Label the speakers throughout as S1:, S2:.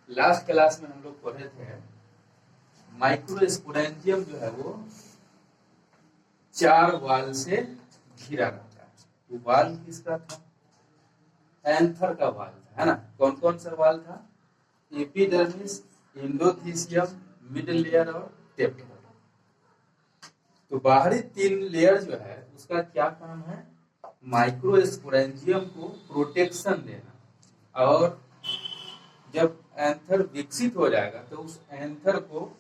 S1: Last class में हम लोग पढ़े थे माइक्रोस्पोरेंजियम जो है वो 4 वाल से घिरा रहता है। वो वाल किसका था? एंथर का वाल था, है ना। कौन कौन सा वाल था? एपिडर्मिस, एंडोथीसियम, मिडिल लेयर और टेप्टम। तो बाहरी 3 लेयर जो है उसका क्या काम है? माइक्रोस्पोरेंजियम को प्रोटेक्शन देना, और जब एंथर विकसित हो जाएगा तो उस एंथर को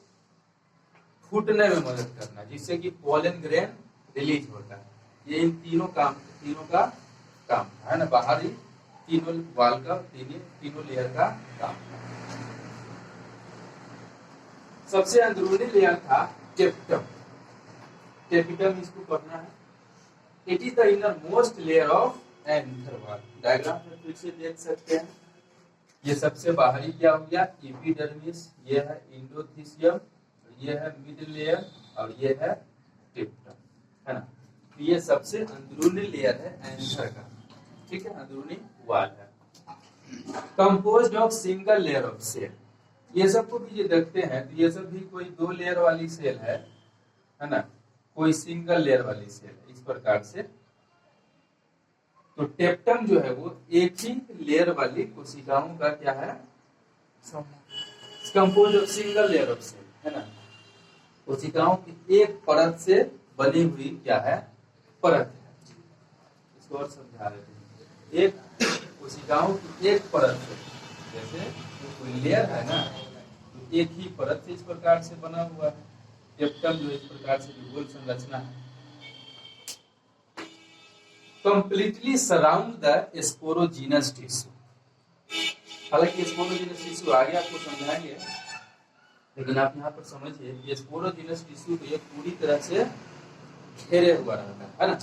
S1: फूटने में मदद करना, जिससे कि पोलन ग्रेन रिलीज होता है। ये इन तीनों का काम है ना। बाहरी तीनों वाल का, तीनों लेयर का काम। सबसे अंदरूनी लेयर था टेप्टम। टेपिटम इसको पढ़ना है। It is the inner most layer of anther वाल। डायग्राम में फिर से देख सकते हैं। ये सबसे बाहरी क्या हो गया? एपिडर्मिस, ये है एंडोथीसियम, ये है मिडिल लेयर और ये है टेप्टम, है ना। तो ये सबसे अंदरूनी लेयर है एंथर का, ठीक है, अंदरूनी वाल है। Composed of single layer of cell. ये सबको भी ये देखते हैं तो ये सब भी कोई 2 लेयर वाली सेल है ना, कोई सिंगल लेयर वाली सेल है, इस प्रकार से। तो टेप्टम जो है वो एक ही लेयर वाली कोशिकाओं का क्या है? Compose of single layer of cell, है ना। कोशिकाओं की एक परत से बनी हुई क्या है? परत है। इसको और समझा देते हैं। एक कोशिकाओं की एक परत से, जैसे कोई लेयर है ना, तो एक ही परत से इस प्रकार से बना हुआ है। टेप्टम जो इस प्रकार से गोल संरचना है। Completely surround the sporogenous tissue. हालांकि स्पोरोजीनस टिश्यू आगे आपको समझाएंगे, लेकिन आप यहाँ पर समझिए ये स्पोरोजीनस टिश्यू को ये पूरी तरह से घेरे हुआ रहता है ना।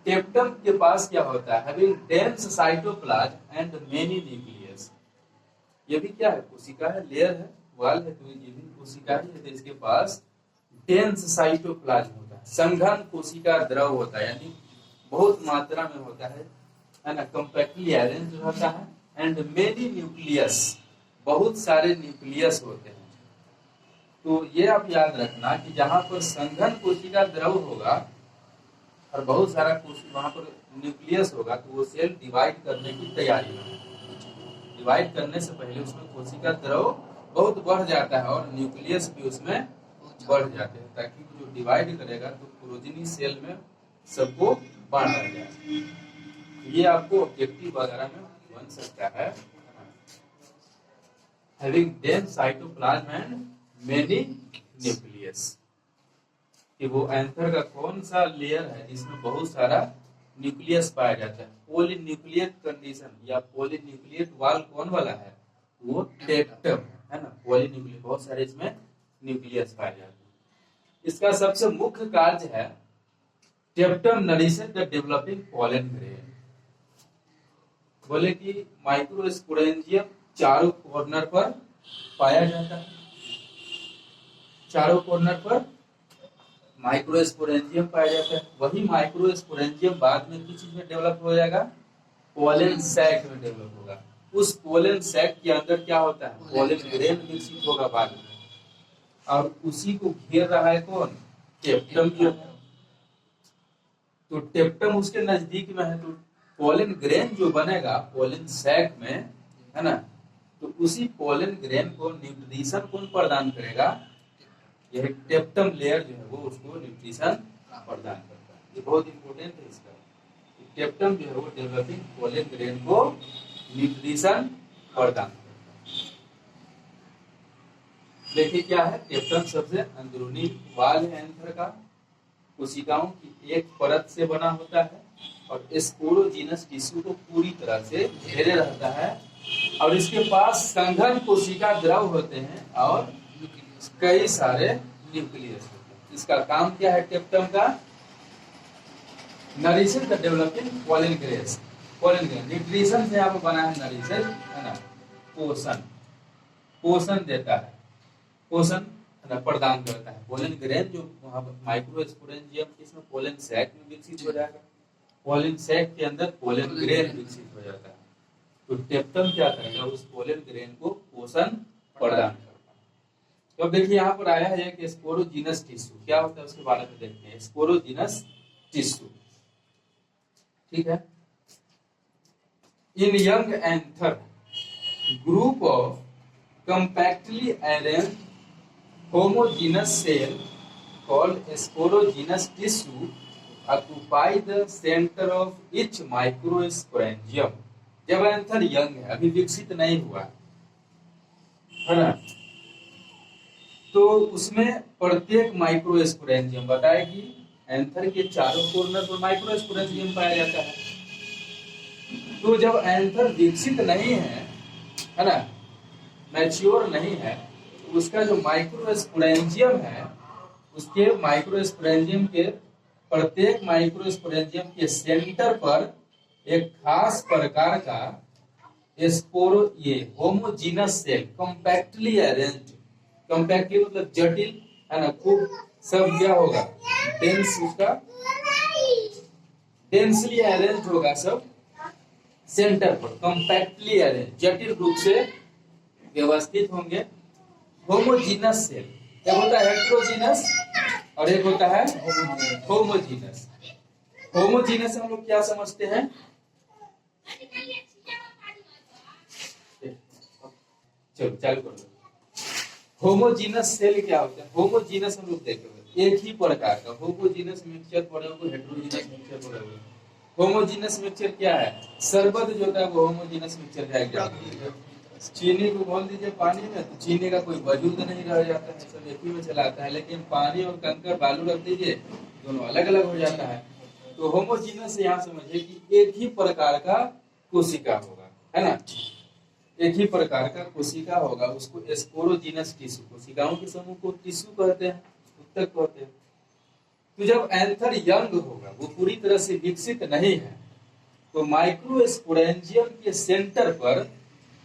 S1: टेप्टम के पास क्या होता है? Having dense cytoplasm and many nucleus. ये भी क्या है? कोशिका है, लेयर है, वाल है, तो ये भी कोशिका ही है। तो इसके पास डेंस साइटोप्लाज्म होता है, संघन कोशिका द्रव होता है, यानी बहुत मात्रा में होता है ना। कम्पैक्टली अरेंज रहता है। एंड मेनी न्यूक्लियस, बहुत सारे न्यूक्लियस होते हैं। तो ये आप याद रखना कि जहां पर संघन कोशिका द्रव होगा और बहुत सारा वहां पर न्यूक्लियस होगा, तो वो सेल डिवाइड करने की तैयारी में है। डिवाइड करने से पहले उसमें कोशिका द्रव बहुत बढ़ जाता है और न्यूक्लियस भी उसमें बढ़ जाते हैं, ताकि जो डिवाइड करेगा तो प्रोजेनी सेल में सबको बांटा जाए। ये आपको ऑब्जेक्टिव वगैरह में बन सकता है। Having dense cytoplasm and many nucleus, कि वो एंथर का कौन सा लेयर है जिसमें बहुत सारा न्यूक्लियस पाया जाता है। पॉलीन्यूक्लिएट कंडीशन या पॉलीन्यूक्लिएट वाल कौन वाला है? वो टेप्टम है ना। पॉलीन्यूक्लिएट, बहुत सारे इसमें न्यूक्लियस पाए जाते हैं। इसका सबसे मुख्य कार्य है टेप्टम nourishes the developing pollen grain. बोले कि माइक्रोस्पोरेंजियम चारों कॉर्नर पर पाया जाता है। चारों कॉर्नर पर माइक्रोस्पोरेंजियम पाया जाता है। वही माइक्रोस्पोरेंजियम बाद में किस चीज में डेवलप हो जाएगा? पोलन सैक में डेवलप होगा। उस पोलन सैक के अंदर क्या होता है? पोलन ग्रेन विकसित होगा बाद में, और उसी को घेर रहा है कौन? टेप्टम जो है। तो टेप्टम उसके नजदीक में है, तो पोलन ग्रेन जो बनेगा पोलन सैक में, है ना, तो उसी पोलन ग्रेन को न्यूट्रिशन कौन प्रदान करेगा? यह टेप्टम लेयर जो है वो उसको न्यूट्रिशन प्रदान करता है। ये बहुत इंपॉर्टेंट है इसका। टेप्टम जो है वो डेवलपिंग पोलन ग्रेन को न्यूट्रिशन प्रदान करता है। देखिए क्या है? टेप्टम सबसे अंदरूनी वाल है एंथर का। कोशिकाओं की एक परत से बना होता है और स्पोरोजीनस टिश्यू को पूरी तरह से घेरे रहता है, और इसके पास संघन कोशिका द्रव होते हैं और कई सारे न्यूक्लियस होते हैं। इसका काम क्या है टेप्टम का? Nourishes the developing pollen grain. Pollen grain nutrition से यहाँ पर बना है नरिशेस, है ना, पोषण, पोषण देता है, पोषण प्रदान करता है। पोलन ग्रेन जो वहां पर माइक्रोस्पोरेंजियम इसमें पोलन सैक में विकसित हो जाएगा। पोलन सैक के अंदर पोलन ग्रेन विकसित हो जाता है। तो टेप्टम क्या करेगा, उस पोलन ग्रेन को पोषण प्रदान करता है। तो अब देखिए यहाँ पर आया है कि स्पोरोजीनस टिश्यू क्या होता है, उसके बारे में देखते हैं। स्पोरोजीनस टिश्यू, ठीक है। In young anther group of compactly arranged homogeneous cell called sporogenous tissue occupy the center of each microsporangium। जब एंथर यंग है, अभी विकसित नहीं हुआ है ना, तो उसमें प्रत्येक माइक्रोस्पोरेंजियम बताया कि एंथर के चारों कोर्नर पर माइक्रोस्पोरेंजियम पाया जाता है। तो जब एंथर विकसित नहीं है ना, मैच्योर नहीं है, तो उसका जो माइक्रोस्पोरेंजियम है, उसके माइक्रोस्पोरेंजियम के प्रत्येक माइक्रोस्पोरेंजियम के सेंटर पर एक खास प्रकार का ये homogeneous cell compactly arranged, compactly मतलब जटिल है ना, खूब सब क्या होगा, डेंस, उसका डेंसली अरेंज्ड होगा सब सेंटर पर, कॉम्पैक्टली अरेंज, जटिल रूप से व्यवस्थित होंगे। होमोजीनस सेल, एक होता है हेट्रोजीनस और एक होता है होमोजीनस। होमोजीनस हम लोग क्या समझते हैं, चलो चालू कर दो। होमोजीनस सेल क्या होता है, होमोजीनस हम लोग देखे हुए एक ही प्रकार का, होमोजीनस मिक्सचर पढ़े हो, हेट्रोजीनस मिक्सचर पढ़े हो। होमोजीनस मिक्सचर क्या है, शरबत जो होता है वो होमोजीनस मिक्सचर का एग्जाम्पल। चीनी को घोल दीजिए पानी में तो चीनी का कोई वजूद नहीं रह जाता है, सब एक ही में चलाता है। लेकिन पानी और कंकर बालू रख दीजिए, दोनों अलग अलग हो जाता है। तो होमोजीनस यहाँ समझिए कि एक ही प्रकार का कोशिका होगा, है ना, एक ही प्रकार का कोशिका होगा, उसको स्पोरोजीनस टिश्यू, कोशिकाओं के समूह को टिश्यू कहते हैं, उत्तक कहते हैं। तो जब एंथर यंग होगा, वो पूरी तरह से विकसित नहीं है, तो माइक्रोस्पोरेंजियम के सेंटर पर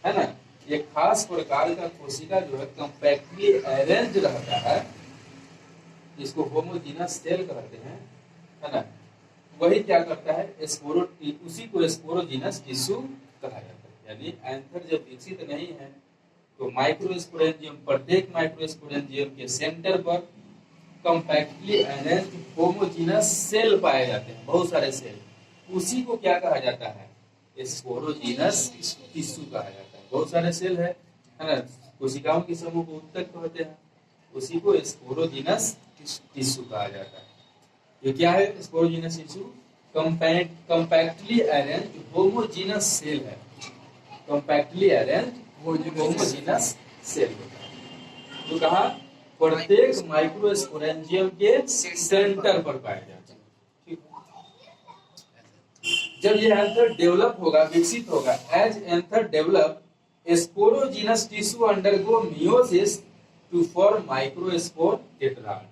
S1: है ना एक खास प्रकार का कोशिका जो है कॉम्पैक्टली अरेंज रहता है, जिसको होमोजीनस सेल कहते हैं, है ना। वही क्या करता है, उसी को स्पोरोजीनस टिश्यू कहा जाता है। यानी एंथर जब विकसित नहीं है तो माइक्रोस्पोरेंजियम, प्रत्येक माइक्रोस्पोरेंजियम के सेंटर पर कॉम्पैक्टली अरेंज्ड होमोजीनस सेल पाए जाते हैं, बहुत सारे सेल। उसी को क्या कहा जाता है, स्पोरोजीनस टिश्यू कहा जाता है। बहुत सारे सेल है ना, कोशिकाओं के समूह को उत्तक कहते हैं, उसी को स्पोरोजीनस टिश्यू कहा जाता है। ये क्या है, sporogenous tissue compactly arranged homogeneous cell है, कॉम्पैक्टली अरेंज्ड होमोजीनस सेल होता है। तो कहा प्रत्येक माइक्रोस्पोरेंजियम के सेंटर पर पाया जाता है। ठीक है, जब ये एंथर डेवलप होगा, विकसित होगा, as anther develop sporogenous tissue undergo meiosis to form microspore tetrad,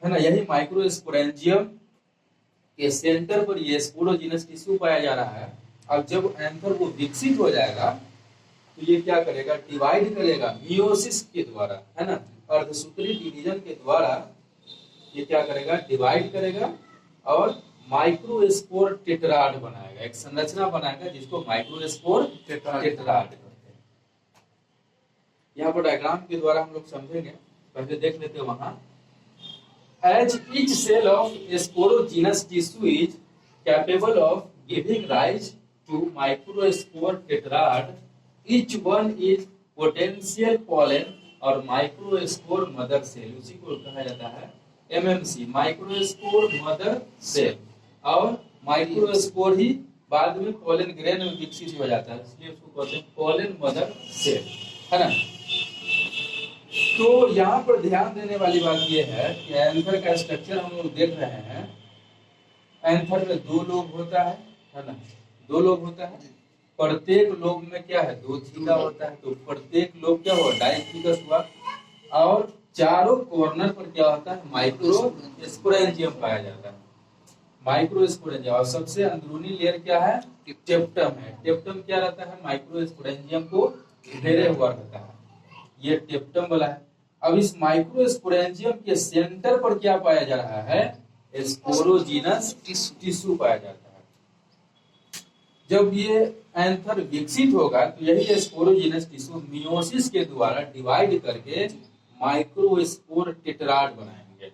S1: है ना। यही माइक्रोस्पोरेंजियम के सेंटर पर ये स्पोरोजीनस टिश्यू पाया जा रहा है। अब जब एंथर वो विकसित हो जाएगा तो ये क्या करेगा, डिवाइड करेगा मियोसिस के द्वारा, है ना, अर्धसूत्री डिवीजन के द्वारा ये क्या करेगा, डिवाइड करेगा और माइक्रोस्पोर टेट्राड बनाएगा, एक संरचना बनाएगा जिसको माइक्रोस्पोर टेट्राड कहते हैं। यहाँ पर डायग्राम के द्वारा हम लोग समझेंगे, पहले देख लेते हैं वहां। As each cell of sporogenous tissue is capable of giving rise to microspore tetrad, each one is potential pollen और माइक्रोस्पोर मदर सेल, उसी को कहा जाता है MMC, माइक्रोस्पोर मदर सेल। और माइक्रोस्पोर ही बाद में पोलन ग्रेन में विकसित हो जाता है, इसलिए उसको कहते हैं पोलन मदर सेल, है ना। तो यहाँ पर ध्यान देने वाली बात यह है कि एंथर का स्ट्रक्चर हम लोग देख रहे हैं। एंथर में दो लोब होता है ना, दो लोब होता है। प्रत्येक लोब में क्या है, दो छिदा होता है। तो प्रत्येक लोब क्या हुआ, डाइथिकस हुआ। और चारों कॉर्नर पर क्या होता है, माइक्रोस्पोरेंजियम पाया जाता है, माइक्रोस्पोरेंजियम। और सबसे अंदरूनी लेयर क्या है, टेप्टम है। टेप्टम क्या रहता है, माइक्रोस्पोरेंजियम को घेरे हुआ रहता है, ये टेप्टम वाला है। अब इस माइक्रोस्पोरेंजियम के सेंटर पर क्या पाया जा रहा है, स्पोरोजीनस टिश्यू पाया जाता है। जब ये एंथर विकसित होगा तो यही स्पोरोजिनस टिश्यू मियोसिस के द्वारा डिवाइड करके माइक्रोस्पोर टेट्राड बनाएंगे,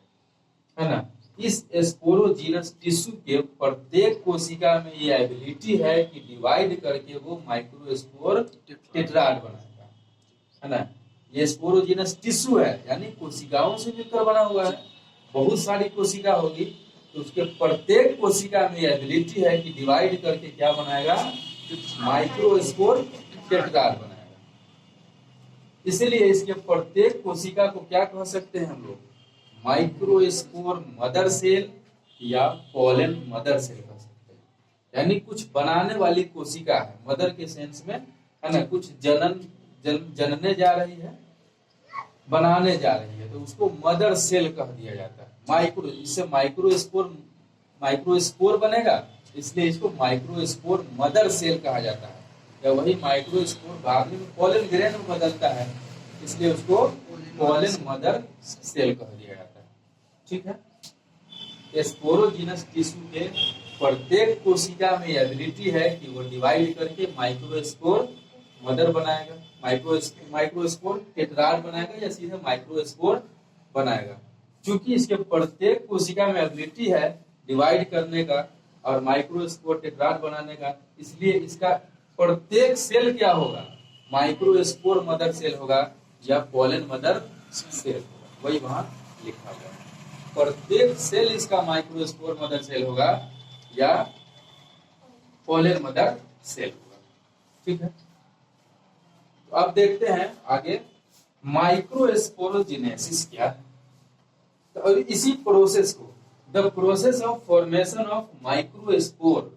S1: है ना। इस स्पोरोजिनस टिश्यू के प्रत्येक कोशिका में ये एबिलिटी है कि डिवाइड करके वो माइक्रोस्पोर टेट्राड बनाएगा, है ना। ये स्पोरोजिनस टिश्यू है यानी कोशिकाओं से मिलकर बना हुआ है, बहुत सारी कोशिका होगी तो उसके प्रत्येक कोशिका में एबिलिटी है कि डिवाइड करके क्या बनाएगा, माइक्रोस्पोर टेट्राड बनाएगा। इसलिए इसके प्रत्येक कोशिका को क्या कह सकते हैं हम लोग, माइक्रोस्पोर मदर सेल या पोलन मदर सेल कह सकते हैं। यानी कुछ बनाने वाली कोशिका है, मदर के सेंस में, है ना, कुछ जनने जा रही है, बनाने जा रही है, तो उसको मदर सेल कह दिया जाता है। इससे माइक्रोस्पोर बनेगा, इसलिए इसको माइक्रोस्पोर मदर सेल कहा जाता है। या वही माइक्रोस्पोर बाद में पोलन ग्रेन में बदलता है, इसलिए उसको पोलन मदर सेल कह दिया जाता है। ठीक है। स्पोरोजिनस टिश्यू के प्रत्येक कोशिका में एबिलिटी है कि वो डिवाइड करके माइक्रोस्पोर मदर बनाएगा, माइक्रोस्पोर टेट्राड बनाएगा या सीधे माइक्रोस्पोर बनाएगा। क्योंकि इसके प्रत्येक कोशिका में एबिलिटी है डिवाइड करने का और माइक्रोस्पोर टेट्राड बनाने का, इसलिए इसका प्रत्येक सेल क्या होगा, माइक्रोस्पोर मदर सेल होगा या पोलन मदर सेल होगा। वही वहां लिखा हुआ है, प्रत्येक सेल इसका माइक्रोस्पोर मदर सेल होगा या पोलन मदर सेल होगा। ठीक है। तो अब देखते हैं आगे माइक्रोस्पोरोजिनेसिस क्या है। तो और इसी प्रोसेस को, the process of formation of microspore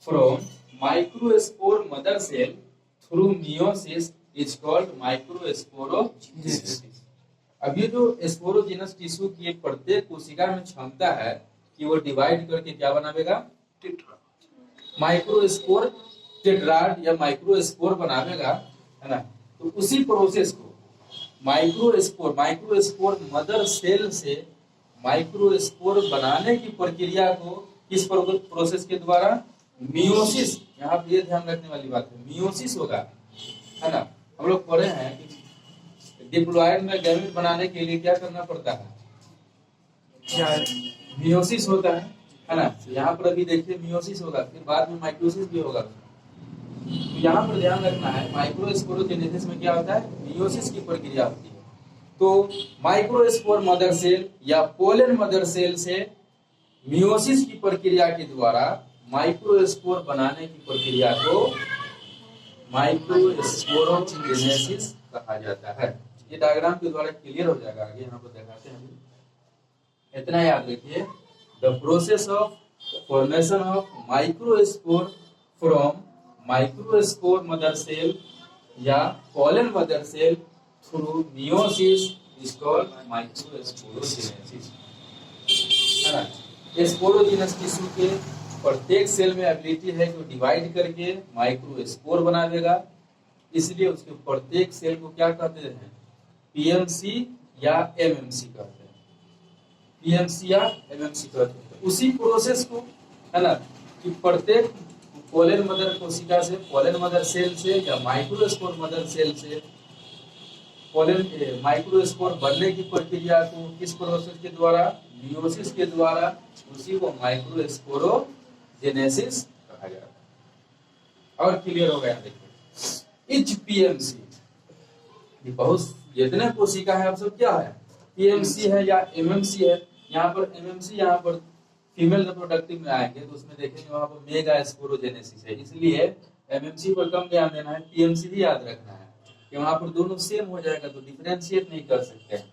S1: from microspore mother cell through meiosis is called microsporogenesis. अब ये जो स्पोरोजिनस टिश्यू की प्रत्येक कोशिका में क्षमता है कि वो डिवाइड करके क्या बनावेगा, माइक्रोस्पोर टेट्राड या माइक्रोस्पोर बनावेगा, है ना। तो उसी प्रोसेस को माइक्रोस्पोर मदर सेल से माइक्रोस्पोर बनाने की प्रक्रिया को किस प्रोसेस के द्वारा, मियोसिस, यहाँ पे ये ध्यान रखने वाली बात है, मियोसिस होगा, है ना। हम लोग पढ़े हैं कि डिप्लॉयड में गैमेट बनाने के लिए क्या करना पड़ता है, मियोसिस होता है ना। यहाँ पर अभी देखिए मियोसिस होगा, फिर बाद में माइक्रोसिस भी होगा। तो यहाँ पर ध्यान रखना है माइक्रोस्पोरोजेनेसिस में क्या होता है, मियोसिस की प्रक्रिया होती है। तो माइक्रोस्पोर मदर सेल या पोलन मदर सेल से मियोसिस की प्रक्रिया के द्वारा माइक्रोस्पोर बनाने की प्रक्रिया को माइक्रोस्पोरोजेनेसिस कहा जाता है। ये डायग्राम के द्वारा क्लियर हो जाएगा, आगे यहाँ पर दिखाते हैं। इतना याद रखिए, the process of formation of microspore from microspore mother cell या pollen mother cell through meiosis is called microsporogenesis, है ना। स्पोरोजिनस टिश्यू के प्रत्येक सेल में एबिलिटी है कि डिवाइड करके माइक्रोस्पोर बनावेगा, इसलिए उसके प्रत्येक सेल को क्या कहते हैं, पीएमसी या एमएमसी कहते हैं, पीएमसी या एमएमसी कहते हैं। उसी प्रोसेस को, है ना, कि प्रत्येक पोलन मदर कोशिका से, पोलन मदर सेल से या माइक्रोस्पोर मदर सेल से पोलन माइक्रोस्पोर बनने की प्रक्रिया को किस प्रोसेस के द्वारा, मियोसिस के द्वारा, उसी को माइक्रोस्पोरोजेनेसिस कहा जाता है। और क्लियर हो गया, देखिए इच पीएमसी, बहुत जितने कोशिका है अब सब क्या है, पीएमसी है या एमएमसी है। यहाँ पर एमएमसी, यहाँ पर फीमेल रिप्रोडक्टिव में आएंगे तो उसमें देखेंगे वहां पर मेगा स्पोरोजेनेसिस है, इसलिए एमएमसी पर कम ध्यान देना है, पीएमसी भी याद रखना है कि वहां पर दोनों सेम हो जाएगा तो डिफरेंशिएट नहीं कर सकते हैं।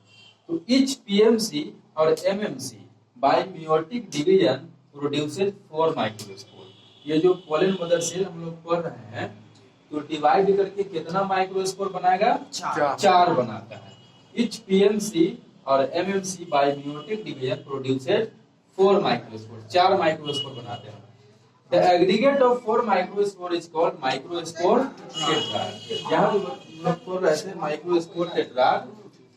S1: तो इच पीएमसी और MMC by meiotic division produces 4 microspore. ये जो पोलन मदर सेल हम लोग पढ़ रहे हैं तो डिवाइड करके कितना माइक्रोस्पोर बनाएगा, 4 बनाता है। इच पीएमसी और MMC by meiotic division produces 4 microspore, 4 microspore बनाते हैं। The aggregate of 4 microspore is called microspore tetrad। यहाँ जो लोग बोल रहे थे माइक्रोस्पोर टेट्राड,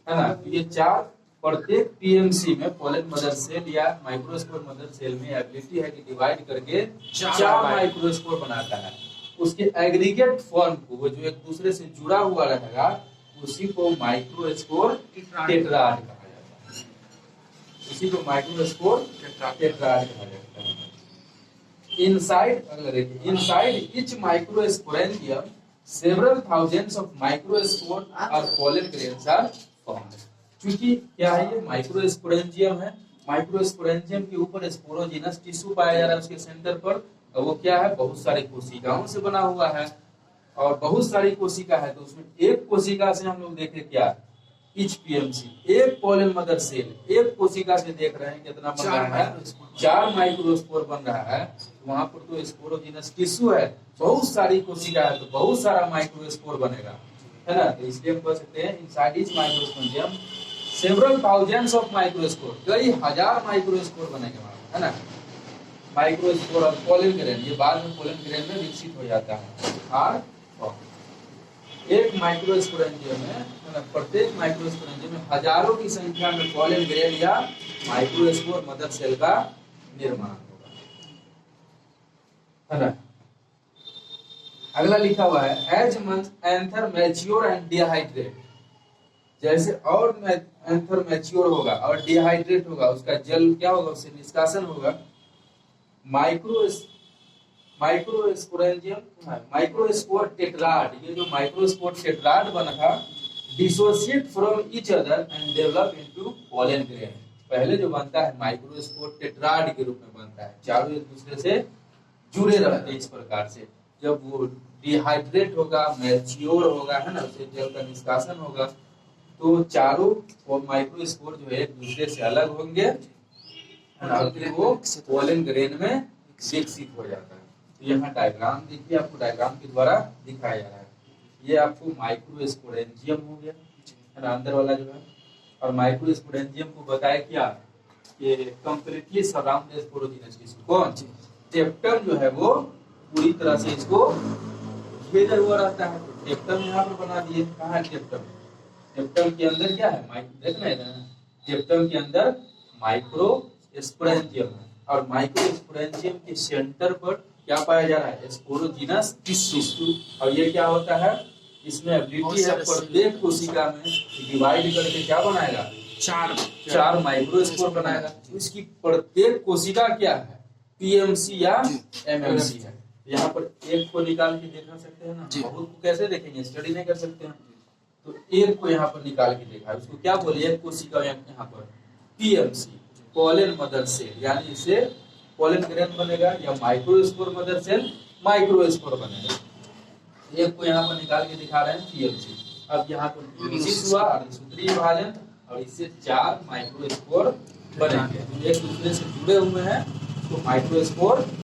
S1: है ना, ये 4 प्रत्येक पीएमसी में पोलन मदर सेल या माइक्रोस्पोर मदर सेल में एबिलिटी है कि डिवाइड करके 4 माइक्रोस्पोर बनाता है। उसके एग्रीगेट फॉर्म को, वो जो एक दूसरे से जुड़ा हुआ रहेगा, उसी को माइक्रोस्पोर टेट्राड कहा जाता है। उसी को माइक्रोस्पोर टेट्राड कहा जाता है। इनसाइड, अगला देखिए, inside each microsporangium several thousands of microspore और pollen grains are formed। क्योंकि क्या है, ये माइक्रोस्पोरेंजियम है, माइक्रोस्पोरेंजियम के ऊपर स्पोरोजिनस टिश्यू पाया जा रहा है उसके सेंटर पर, और वो क्या है, बहुत सारी कोशिकाओं से बना हुआ है। और बहुत सारी कोशिका है, तो उसमें एक कोशिका से हम लोग देखे क्या, ईच पीएमसी एक पोलन मदर सेल, एक कोशिका से देख रहे हैं कितना बन रहा है, 4 माइक्रोस्पोर बन रहा है। वहां पर तो स्पोरोजिनस टिश्यू है, बहुत सारी कोशिका है, तो बहुत सारा माइक्रोस्पोर बनेगा, है ना। तो इसलिए हम कह सकते हैं inside each microsporangium several thousands of microspore, कई हजार माइक्रोस्पोर बनेंगे, है ना। माइक्रोस्पोर और पोलन ग्रेन, ये बाद में पोलन ग्रेन में विकसित हो जाता है। और एक माइक्रोस्पोरेंजियम में, प्रत्येक माइक्रोस्पोरेंजियम में हजारों की संख्या में पोलन ग्रेन या माइक्रोस्पोर मदर सेल का निर्माण होगा, है ना। अगला लिखा हुआ है as anther mature and dehydrate, जैसे और एंथर मैच्योर होगा और डिहाइड्रेट होगा, उसका जल क्या होगा, उससे निष्कासन होगा। माइक्रोस्पोर टेट्राड, ये जो माइक्रोस्पोर टेट्राड बना था, dissociate from each other and develop into pollen grain. पहले जो बनता है माइक्रोस्पोर टेट्राड के रूप में बनता है, चारों एक दूसरे से जुड़े रहते हैं इस प्रकार से। जब वो डिहाइड्रेट होगा, मैच्योर होगा, है ना, उससे जल का निष्कासन होगा, तो चारों माइक्रोस्पोर जो है एक दूसरे से अलग होंगे, और फिर वो पोलन ग्रेन में विकसित हो जाता है। तो यहाँ डायग्राम देखिए, आपको डायग्राम के द्वारा दिखाया जा रहा है। ये आपको माइक्रोस्पोरेंजियम हो गया, है ना, अंदर वाला जो है। और माइक्रोस्पोरेंजियम को बताया क्या, ये कंप्लीटली सराउंड स्पोरोजिनस टिश्यू, कौन टेप्टम जो है वो पूरी तरह से इसको घेरा हुआ रहता है। तो टेप्टम यहाँ पर बना दिए, कहाँ है टेप्टम, टेप्टम के अंदर क्या है, देखना है, टेप्टम के अंदर माइक्रोस्पोरेंजियम है, और माइक्रोस्पोरेंजियम के सेंटर पर क्या पाया जा रहा है, स्पोरोजिनस टिश्यू। और ये क्या होता है, इसमें एबिलिटी है प्रत्येक कोशिका में डिवाइड करके क्या बनाएगा, 4 माइक्रोस्पोर बनाएगा। इसकी प्रत्येक कोशिका क्या है, पीएमसी या एमएमसी है। यहाँ पर एक को निकाल के देख सकते हैं ना, बहुत को कैसे देखेंगे, स्टडी नहीं कर सकते हैं, तो एक को यहाँ पर निकाल के देखा, उसको क्या बोले, एक कोशिका यहाँ पर पीएमसी पोलन मदर सेल, यानी इससे पोलन ग्रेन बनेगा, या माइक्रोस्पोर मदर सेल माइक्रोस्पोर बनेगा। एक को यहाँ पर निकाल के दिखा रहे हैं पीएमसी। अब यहाँ पर विकसित हुआ और सूत्री विभाजन, और इससे 4 माइक्रोस्पोर बनेंगे, एक दूसरे से जुड़े हुए हैं, तो माइक्रोस्पोर